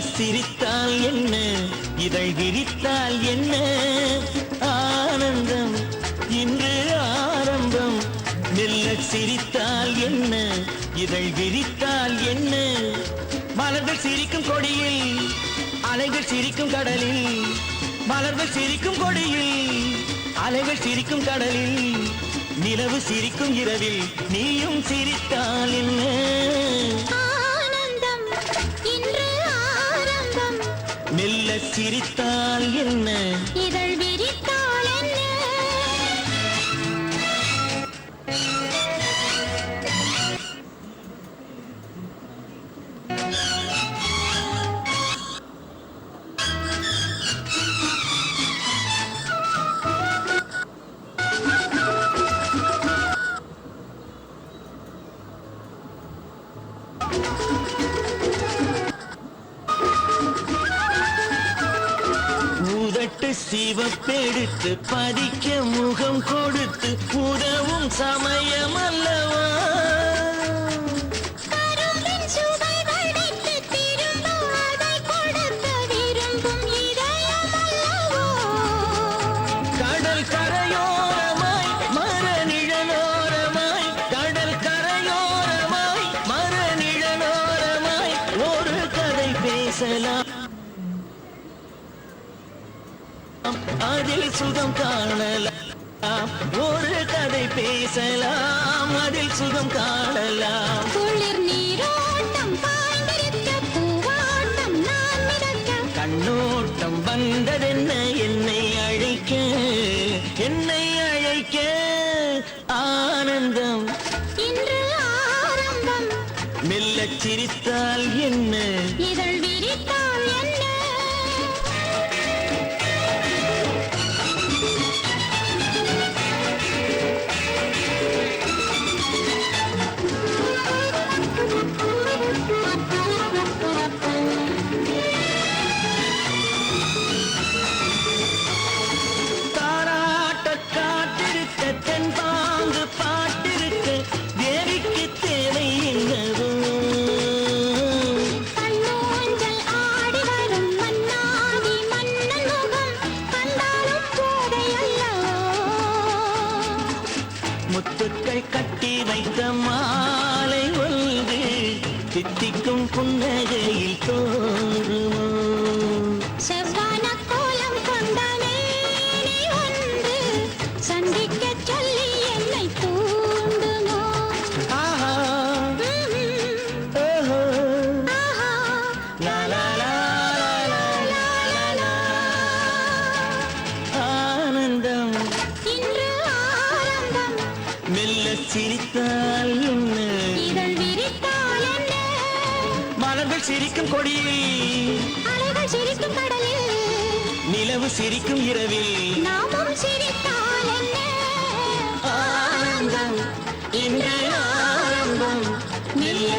சிரித்தால் என்ன, இதழ் விரித்தால் என்ன, ஆனந்தம் இன்று ஆரம்பம். மெல்ல சிரித்தால் என்ன, இதழ் விரித்தால் என்ன, மலர்கள் சிரிக்கும் கொடியில், அலைகள் சிரிக்கும் கடலில். மலர்கள் சிரிக்கும் கொடியில், அலைகள் சிரிக்கும் கடலில், நிலவு சிரிக்கும் இரவில் நீயும் சிரித்தால் என்ன. மெல்ல சிரித்தால் என்ன, இதழ் விரித்தால் என்ன. சிவப்பெடுத்து பதிக்க முகம் கொடுத்து உதவும் சமயம் அல்லவா. கடல் கரையோரமாய் மர நிழலோரமாய், கடல் கரையோரமாய் மர நிழலோரமாய் ஒரு கதை பேசலாம். அதில் சுகம் காணலாம், ஒரு கதை பேசலாம், அதில் சுகம் காணலாம். குளிர் நீரோட்டம் பாய்ந்திருக்க, பூவாட்டம் நான் மிதக்க, கண்ணோட்டம் வந்ததென்ன என்னை அழைக்க, என்னை அழைக்க. ஆனந்தம் இன்று ஆரம்பம். மெல்ல சிரித்தால் என்ன, இதழ் விரித்தால் என்ன. முத்துக்கள் கட்டி வைத்த மாலை ஒன்று தித்திக்கும் புன்னகையில் தோன்றுமோ. செவ்வான கோலம் கொண்ட மேனி ஒன்று சந்திக்க சொல்லி என்னை தூண்டுமோ. ஆஹா ஓஹோ லா லா லா லா லா லா. ஆனந்தம் இன்று ஆரம்பம். மெல்ல சிரித்தால் என்ன, இதழ் விரித்தால் என்ன, மலர்கள் சிரிக்கும் கொடியில், அலைகள் சிரிக்கும் கடலில், நிலவு சிரிக்கும் இரவில் நாமும் சிரித்தால் என்ன. ஆனந்தம் இன்று ஆரம்பம். மெல்ல